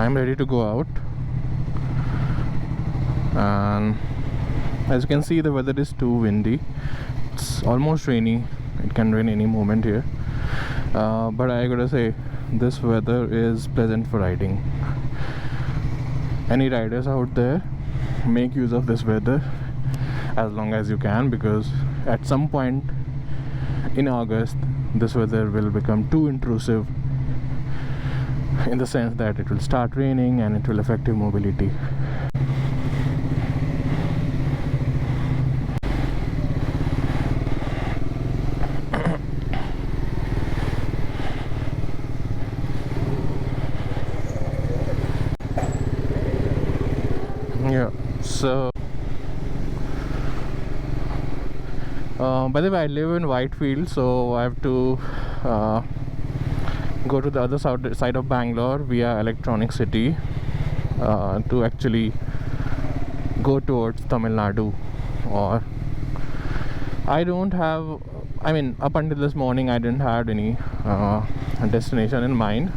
I'm ready to go out. And as you can see, the weather is too windy. It's almost rainy. It can rain any moment here. But I gotta say, this weather is pleasant for riding. Any riders out there, make use of this weather as long as you can, because at some point in August this weather will become too intrusive, in the sense that it will start raining and it will affect your mobility. Yeah, so by the way, I live in Whitefield, so I have to go to the other side of Bangalore via Electronic City to actually go towards Tamil Nadu. Or I don't have, I mean, up until this morning I didn't have any destination in mind.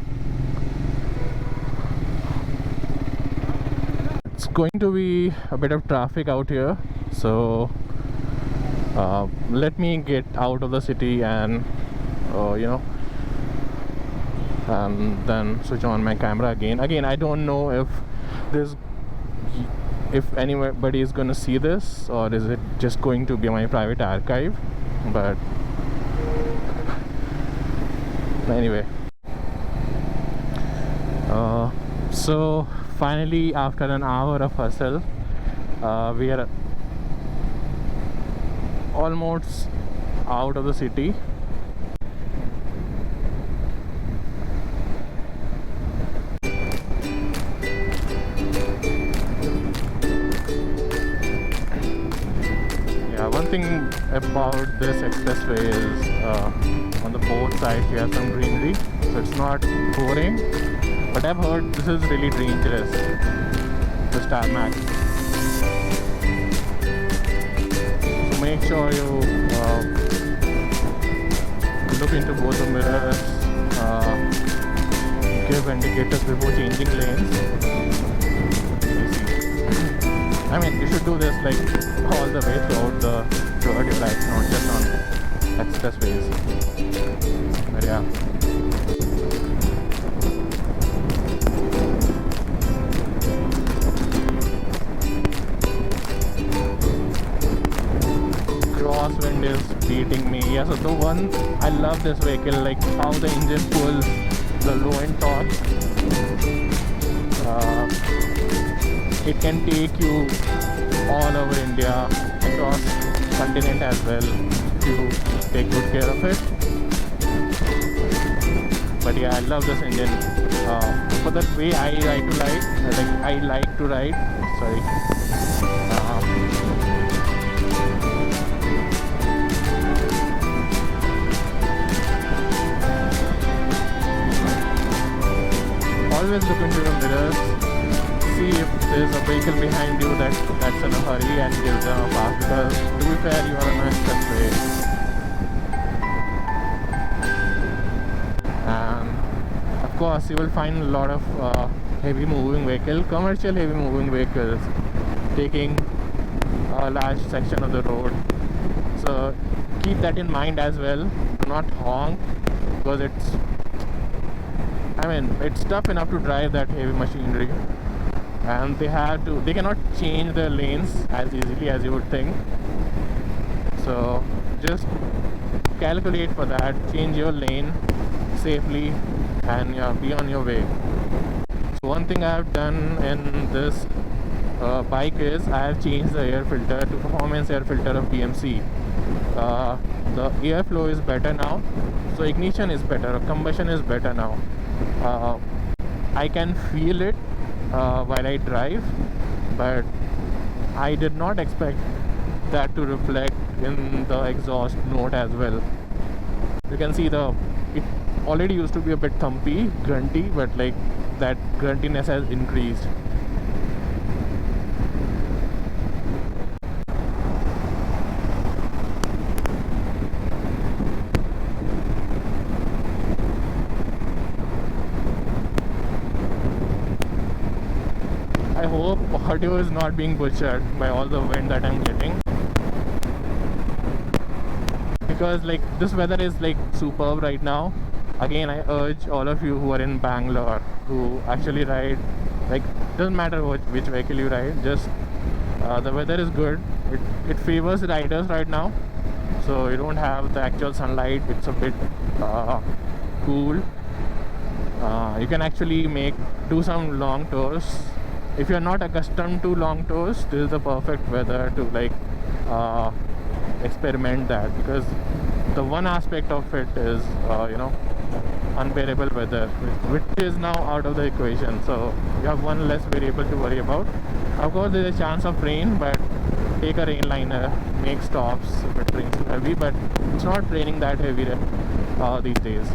It's going to be a bit of traffic out here, so let me get out of the city and and then switch on my camera again. I don't know if anybody is gonna see this, or is it just going to be my private archive. But anyway, so finally, after an hour of hustle, we are almost out of the city. Yeah, one thing about this expressway is on the both sides you have some greenery, so it's not boring. But I've heard this is really dangerous, this tarmac. So make sure you look into both the mirrors, give indicators before changing lanes. I mean, you should do this like all the way throughout your life, not just on expressways. But yeah. Crosswind is beating me. Yeah, so the one I love this vehicle, like how the engine pulls the low end torque. It can take you all over India, across continent as well, if you take good care of it. But yeah, I love this engine. For the way I like to ride. Sorry. Always look into the mirrors, see if there's a vehicle behind you that's in a hurry, and give them a pass, because to be fair, you are on an expressway. And of course you will find a lot of heavy moving vehicles, commercial heavy moving vehicles taking a large section of the road. So keep that in mind as well. Do not honk, because it's tough enough to drive that heavy machinery, and they cannot change their lanes as easily as you would think. So just calculate for that, change your lane safely, and be on your way. So one thing I have done in this bike is I have changed the air filter to performance air filter of BMC. The airflow is better now, so ignition is better, combustion is better now. I can feel it while I drive, but I did not expect that to reflect in the exhaust note as well. You can see it already used to be a bit thumpy, grunty, but like that gruntiness has increased. I hope audio is not being butchered by all the wind that I'm getting, because like this weather is like superb right now. Again, I urge all of you who are in Bangalore, who actually ride, like doesn't matter which vehicle you ride, just the weather is good. It favors riders right now, so you don't have the actual sunlight. It's a bit cool. You can actually do some long tours. If you're not accustomed to long tours, this is the perfect weather to like experiment that, because the one aspect of it is unbearable weather, which is now out of the equation, so you have one less variable to worry about. Of course, there's a chance of rain, but take a rain liner, make stops if it rains too heavy, but it's not raining that heavy these days.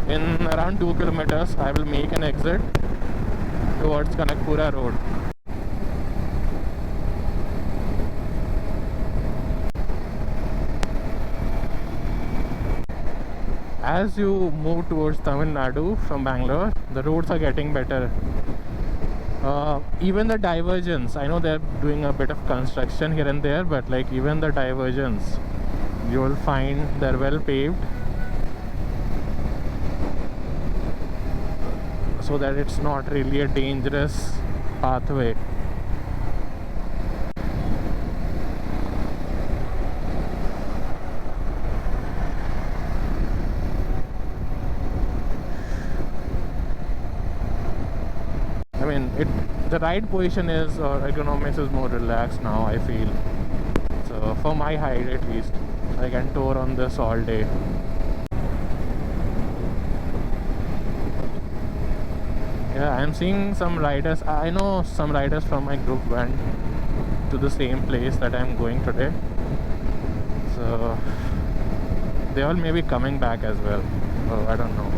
In around 2 kilometers, I will make an exit towards Kanakpura road. As you move towards Tamil Nadu from Bangalore, the roads are getting better. Even the divergence, I know they're doing a bit of construction here and there, but like even the divergence, you will find they're well paved, so that it's not really a dangerous pathway. I mean, the ride position is, or ergonomics is more relaxed now, I feel. So for my height at least, I can tour on this all day. Yeah, I'm seeing some riders. I know some riders from my group went to the same place that I'm going today, so they all may be coming back as well. Oh, I don't know.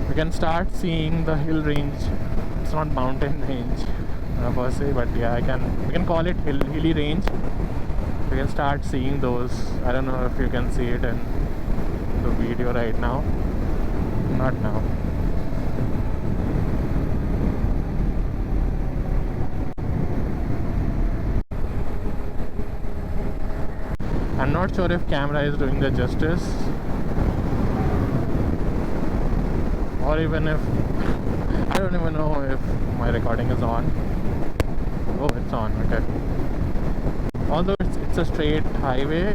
We can start seeing the hill range. It's not mountain range per se, but yeah, we can call it hilly range. We can start seeing those. I don't know if you can see it in the video right now. Not now. I'm not sure if camera is doing the justice, or even if I don't even know if my recording is on. Oh, it's on. Okay. Although it's a straight highway,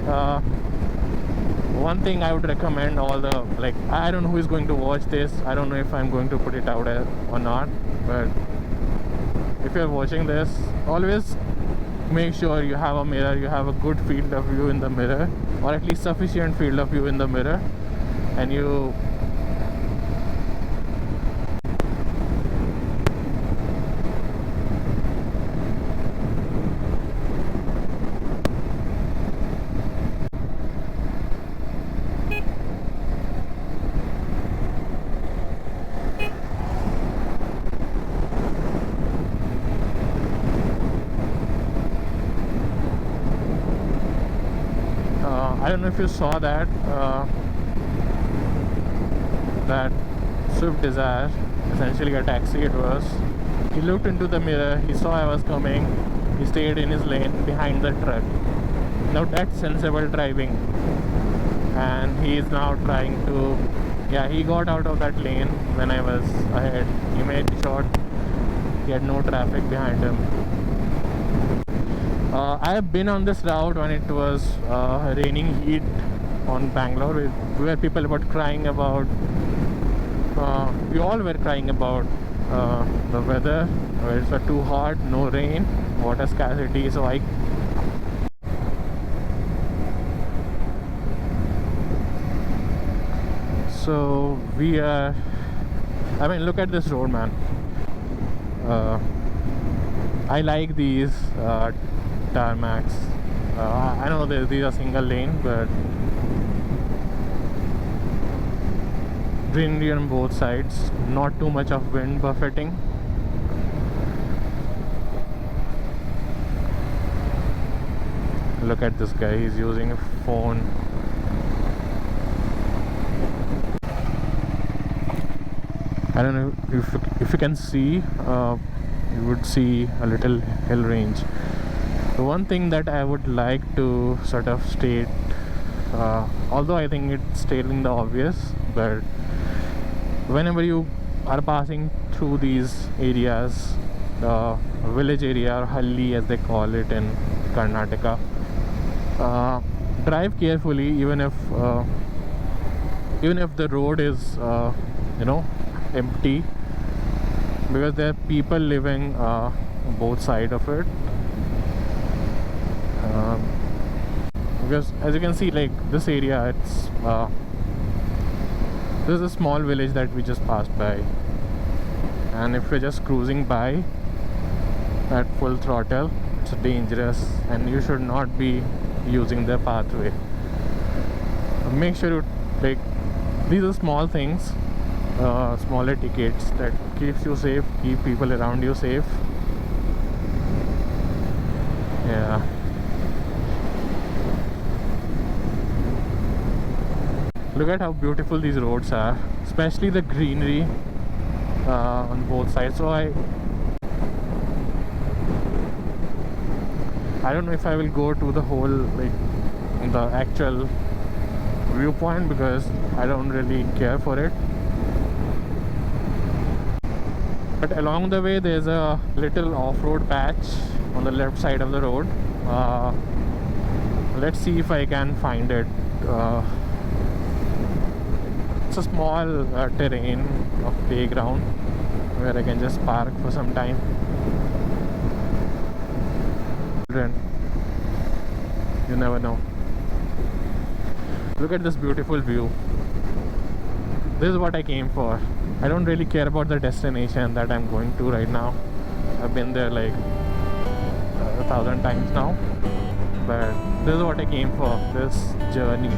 one thing I would recommend all the, like, I don't know who is going to watch this. I don't know if I'm going to put it out or not, but if you're watching this, always make sure you have a mirror, you have a good field of view in the mirror, or at least sufficient field of view in the mirror, and you I don't know if you saw that that Swift Desire, essentially a taxi it was. He looked into the mirror, he saw I was coming, he stayed in his lane behind the truck. Now that's sensible driving, and he is now trying to, yeah, he got out of that lane when I was ahead. He made sure he had no traffic behind him. I have been on this route when it was raining heat on Bangalore, where people were crying about, we all were crying about the weather, where it's too hot, no rain, water scarcity. So we are, I mean, look at this road, man. I like these tarmacs. I know these are single lane, but greenery on both sides, not too much of wind buffeting. Look at this guy, he's using a phone. I don't know if you can see, you would see a little hill range. The one thing that I would like to sort of state, although I think it's stating the obvious, but whenever you are passing through these areas, the village area or halli as they call it in Karnataka, drive carefully, even if the road is empty, because there are people living both sides of it. Because as you can see, like this area, it's this is a small village that we just passed by, and if we're just cruising by at full throttle, it's dangerous and you should not be using the pathway. Make sure you, like, these are small things, smaller tickets that keeps you safe, keep people around you safe. Yeah. Look at how beautiful these roads are, especially the greenery on both sides. So I don't know if I will go to the whole, like, the actual viewpoint, because I don't really care for it. But along the way there's a little off-road patch on the left side of the road. Let's see if I can find it. It's a small terrain of playground where I can just park for some time. You never know. Look at this beautiful view. This is what I came for. I don't really care about the destination that I'm going to right now. I've been there like 1,000 times now, but this is what I came for, this journey.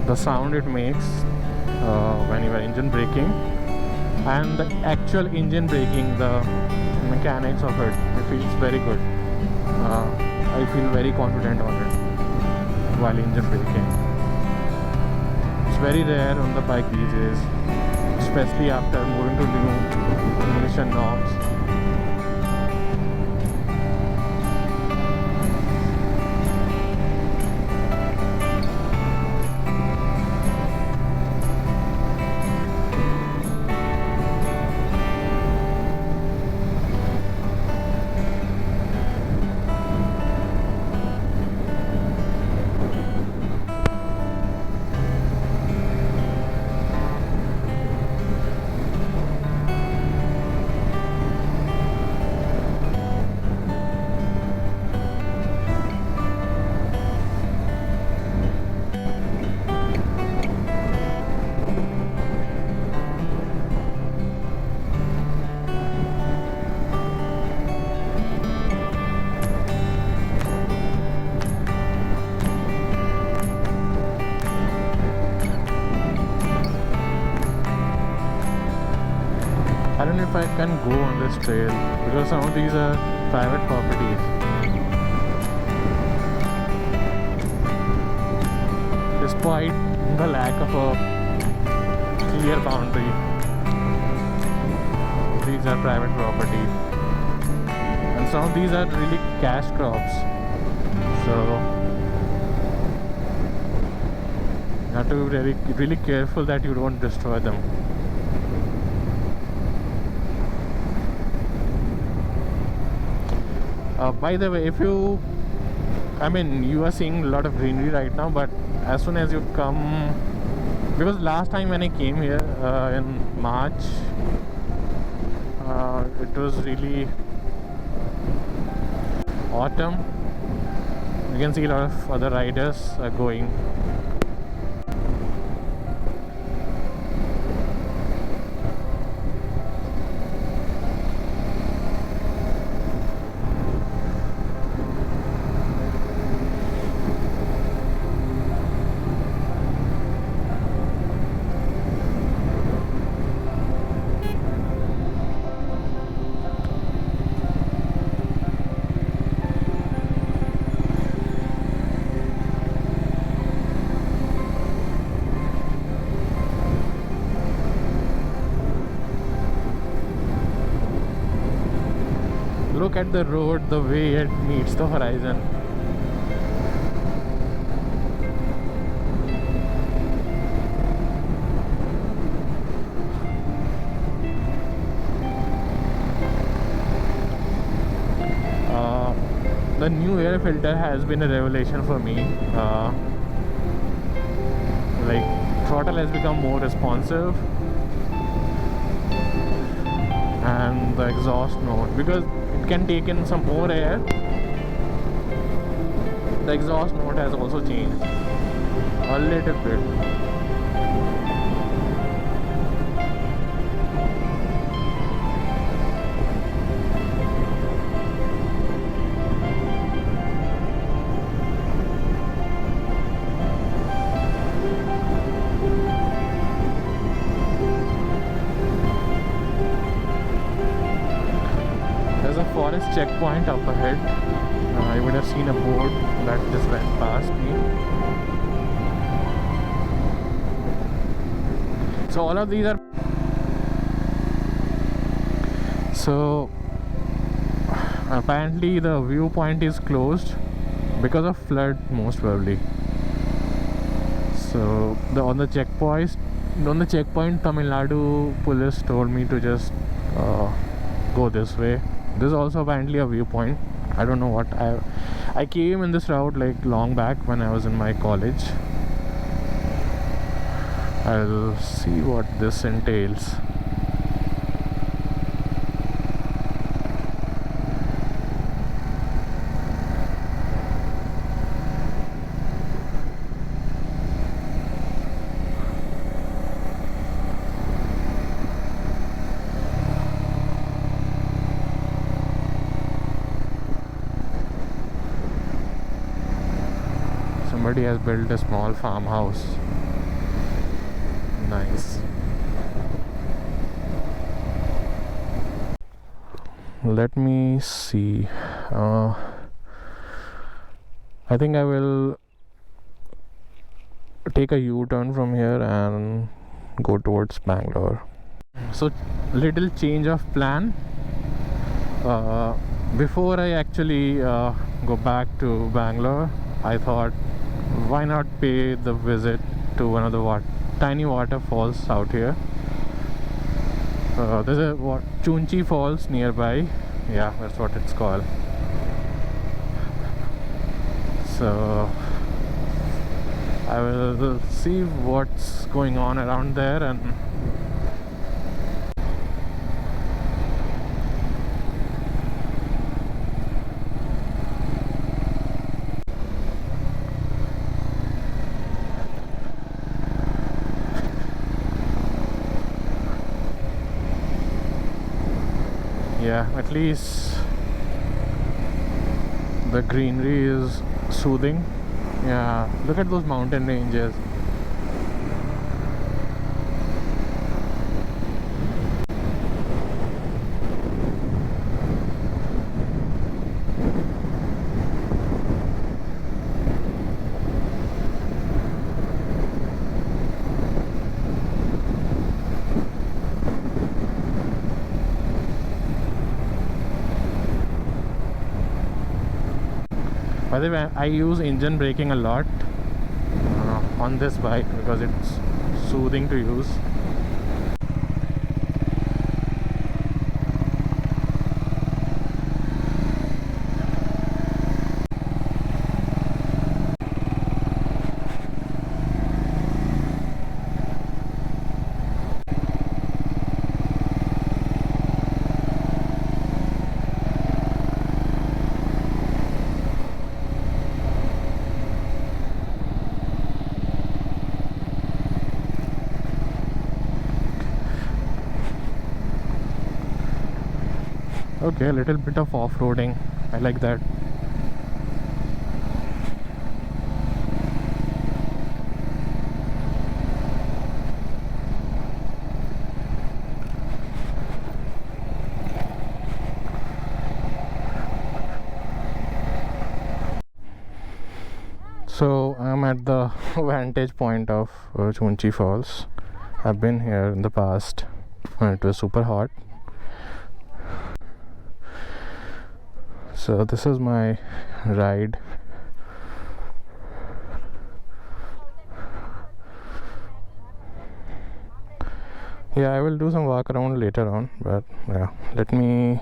The sound it makes when you are engine braking, and the actual engine braking, the mechanics of it feels very good. I feel very confident on it while engine braking. It's very rare on the bike these days, especially after moving to new emission norms. I don't know if I can go on this trail because some of these are private properties. Despite the lack of a clear boundary, these are private properties, and some of these are really cash crops. So you have to be really careful that you don't destroy them. By the way, if you, I mean, you are seeing a lot of greenery right now, but as soon as you come, because last time when I came here in March, it was really autumn. You can see a lot of other riders are going. Look at the road, the way it meets the horizon. The new air filter has been a revelation for me. Like, throttle has become more responsive, and the exhaust note, because it can take in some more air, the exhaust note has also changed a little bit. Forest checkpoint up ahead. I would have seen a board that just went past me. So all of these are. So apparently the viewpoint is closed because of flood, most probably. So on the checkpoint, Tamil Nadu police told me to just go this way. This is also apparently a viewpoint. I don't know what I came in this route like long back when I was in my college. I'll see what this entails. Somebody has built a small farmhouse. Nice. Let me see. I think I will take a U-turn from here and go towards Bangalore. So little change of plan. Before I actually go back to Bangalore, I thought, why not pay the visit to one of the tiny waterfalls out here. There's a Chunchi Falls nearby. Yeah, that's what it's called. So I will see what's going on around there, and yeah, at least the greenery is soothing. Yeah, look at those mountain ranges. By the way, I use engine braking a lot on this bike because it's soothing to use. Okay, a little bit of off-roading. I like that. So I'm at the vantage point of Chunchi Falls. I've been here in the past when it was super hot. So this is my ride. Yeah, I will do some walk around later on, but yeah, let me.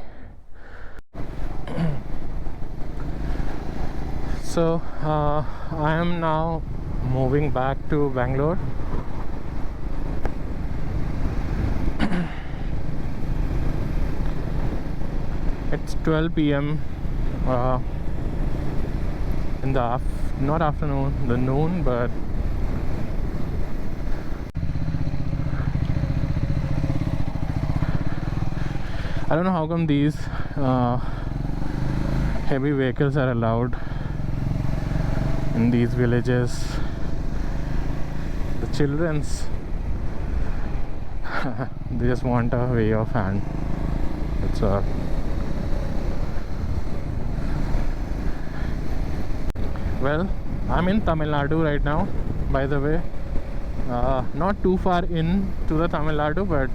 So I am now moving back to Bangalore. It's 12 p.m. In the not afternoon, the noon, but I don't know how come these heavy vehicles are allowed in these villages. The children's they just want a way of hand. That's all. Well, I'm in Tamil Nadu right now, by the way. Not too far in to the Tamil Nadu, but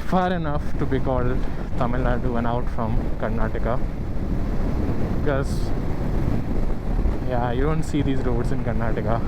far enough to be called Tamil Nadu and out from Karnataka. Because yeah, you don't see these roads in Karnataka.